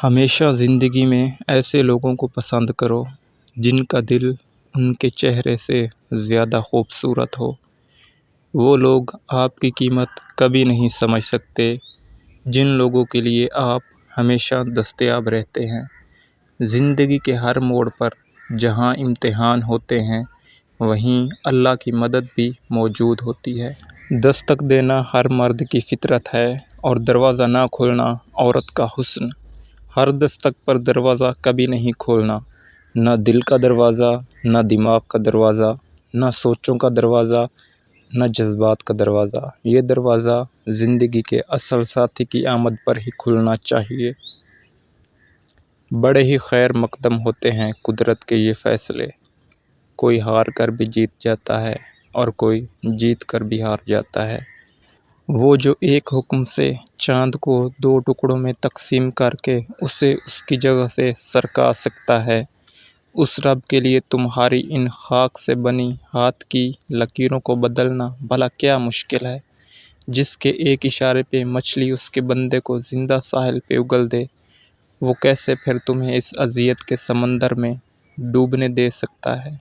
ہمیشہ زندگی میں ایسے لوگوں کو پسند کرو جن کا دل ان کے چہرے سے زیادہ خوبصورت ہو۔ وہ لوگ آپ کی قیمت کبھی نہیں سمجھ سکتے جن لوگوں کے لیے آپ ہمیشہ دستیاب رہتے ہیں۔ زندگی کے ہر موڑ پر جہاں امتحان ہوتے ہیں وہیں اللہ کی مدد بھی موجود ہوتی ہے۔ دستک دینا ہر مرد کی فطرت ہے اور دروازہ نہ کھولنا عورت کا حسن۔ ہر دستک پر دروازہ کبھی نہیں کھولنا، نہ دل کا دروازہ، نہ دماغ کا دروازہ، نہ سوچوں کا دروازہ، نہ جذبات کا دروازہ۔ یہ دروازہ زندگی کے اصل ساتھی کی آمد پر ہی کھلنا چاہیے۔ بڑے ہی خیر مقدم ہوتے ہیں قدرت کے یہ فیصلے، کوئی ہار کر بھی جیت جاتا ہے اور کوئی جیت کر بھی ہار جاتا ہے۔ وہ جو ایک حکم سے چاند کو 2 ٹکڑوں میں تقسیم کر کے اسے اس کی جگہ سے سرکا سکتا ہے، اس رب کے لیے تمہاری ان خاک سے بنی ہاتھ کی لکیروں کو بدلنا بھلا کیا مشکل ہے؟ جس کے ایک اشارے پہ مچھلی اس کے بندے کو زندہ ساحل پہ اگل دے، وہ کیسے پھر تمہیں اس اذیت کے سمندر میں ڈوبنے دے سکتا ہے؟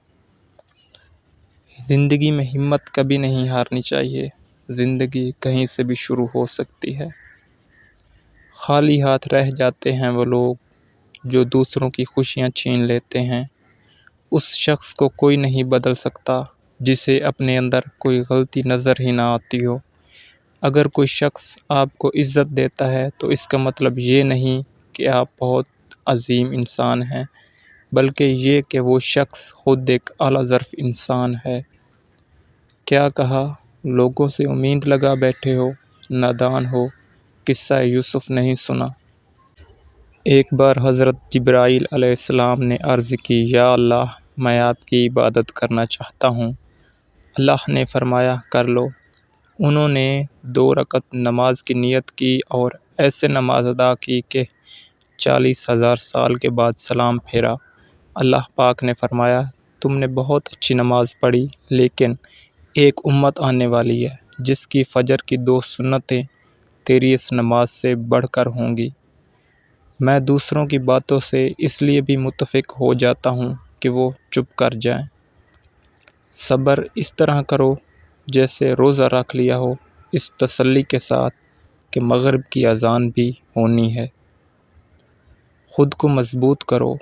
زندگی میں ہمت کبھی نہیں ہارنی چاہیے۔ زندگی کہیں سے بھی شروع ہو سکتی ہے۔ خالی ہاتھ رہ جاتے ہیں وہ لوگ جو دوسروں کی خوشیاں چھین لیتے ہیں۔ اس شخص کو کوئی نہیں بدل سکتا جسے اپنے اندر کوئی غلطی نظر ہی نہ آتی ہو۔ اگر کوئی شخص آپ کو عزت دیتا ہے تو اس کا مطلب یہ نہیں کہ آپ بہت عظیم انسان ہیں، بلکہ یہ کہ وہ شخص خود ایک اعلیٰ ظرف انسان ہے۔ کیا کہا، لوگوں سے امید لگا بیٹھے ہو، نادان ہو، قصہ یوسف نہیں سنا؟ ایک بار حضرت جبرائیل علیہ السلام نے عرض کی، یا اللہ، میں آپ کی عبادت کرنا چاہتا ہوں۔ اللہ نے فرمایا، کر لو۔ انہوں نے 2 رکعت نماز کی نیت کی اور ایسے نماز ادا کی کہ 40,000 سال کے بعد سلام پھیرا۔ اللہ پاک نے فرمایا، تم نے بہت اچھی نماز پڑھی، لیکن ایک امت آنے والی ہے جس کی فجر کی 2 سنتیں تیری اس نماز سے بڑھ کر ہوں گی۔ میں دوسروں کی باتوں سے اس لیے بھی متفق ہو جاتا ہوں کہ وہ چپ کر جائیں۔ صبر اس طرح کرو جیسے روزہ رکھ لیا ہو، اس تسلی کے ساتھ کہ مغرب کی اذان بھی ہونی ہے۔ خود کو مضبوط کرو،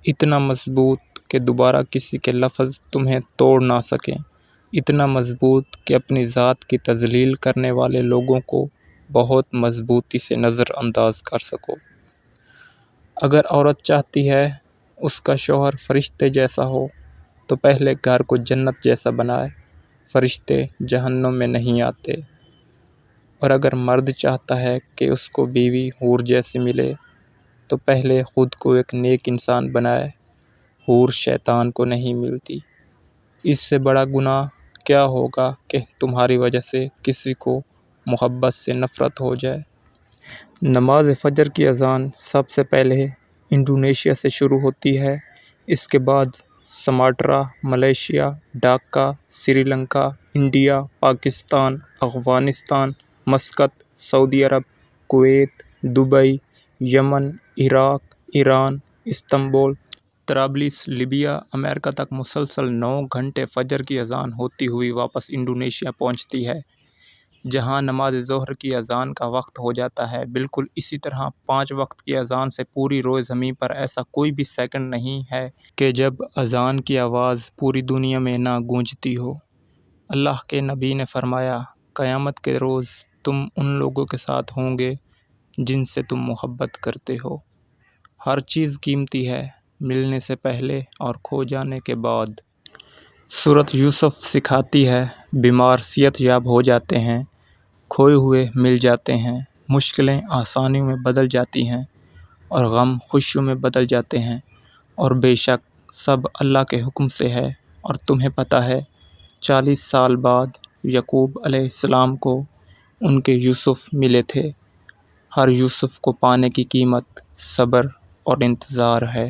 اتنا مضبوط کہ دوبارہ کسی کے لفظ تمہیں توڑ نہ سکیں، اتنا مضبوط کہ اپنی ذات کی تذلیل کرنے والے لوگوں کو بہت مضبوطی سے نظر انداز کر سکو۔ اگر عورت چاہتی ہے اس کا شوہر فرشتے جیسا ہو تو پہلے گھر کو جنت جیسا بنائے، فرشتے جہنم میں نہیں آتے۔ اور اگر مرد چاہتا ہے کہ اس کو بیوی حور جیسی ملے تو پہلے خود کو ایک نیک انسان بنائے، حور شیطان کو نہیں ملتی۔ اس سے بڑا گناہ کیا ہوگا کہ تمہاری وجہ سے کسی کو محبت سے نفرت ہو جائے۔ نماز فجر کی اذان سب سے پہلے انڈونیشیا سے شروع ہوتی ہے، اس کے بعد Sumatra, Malaysia, Dhaka, Sri Lanka, India, Pakistan, Afghanistan, Muscat, سعودی عرب، کویت، دبئی، یمن، عراق، ایران، استنبول، طرابلس، لیبیا، امریکہ تک مسلسل 9 گھنٹے فجر کی اذان ہوتی ہوئی واپس انڈونیشیا پہنچتی ہے، جہاں نماز ظہر کی اذان کا وقت ہو جاتا ہے۔ بالکل اسی طرح 5 وقت کی اذان سے پوری روئے زمین پر ایسا کوئی بھی سیکنڈ نہیں ہے کہ جب اذان کی آواز پوری دنیا میں نہ گونجتی ہو۔ اللہ کے نبی نے فرمایا، قیامت کے روز تم ان لوگوں کے ساتھ ہوں گے جن سے تم محبت کرتے ہو۔ ہر چیز قیمتی ہے، ملنے سے پہلے اور کھو جانے کے بعد۔ سورۃ یوسف سکھاتی ہے، بیمار صحت یاب ہو جاتے ہیں، کھوئے ہوئے مل جاتے ہیں، مشکلیں آسانیوں میں بدل جاتی ہیں اور غم خوشیوں میں بدل جاتے ہیں، اور بے شک سب اللہ کے حکم سے ہے۔ اور تمہیں پتہ ہے 40 سال بعد یعقوب علیہ السلام کو ان کے یوسف ملے تھے۔ ہر یوسف کو پانے کی قیمت صبر اور انتظار ہے۔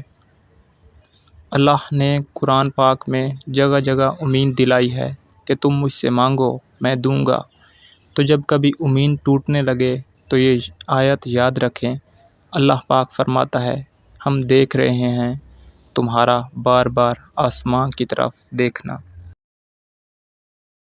اللہ نے قرآن پاک میں جگہ جگہ امید دلائی ہے کہ تم مجھ سے مانگو میں دوں گا۔ تو جب کبھی امید ٹوٹنے لگے تو یہ آیت یاد رکھیں، اللہ پاک فرماتا ہے، ہم دیکھ رہے ہیں تمہارا بار بار آسمان کی طرف دیکھنا۔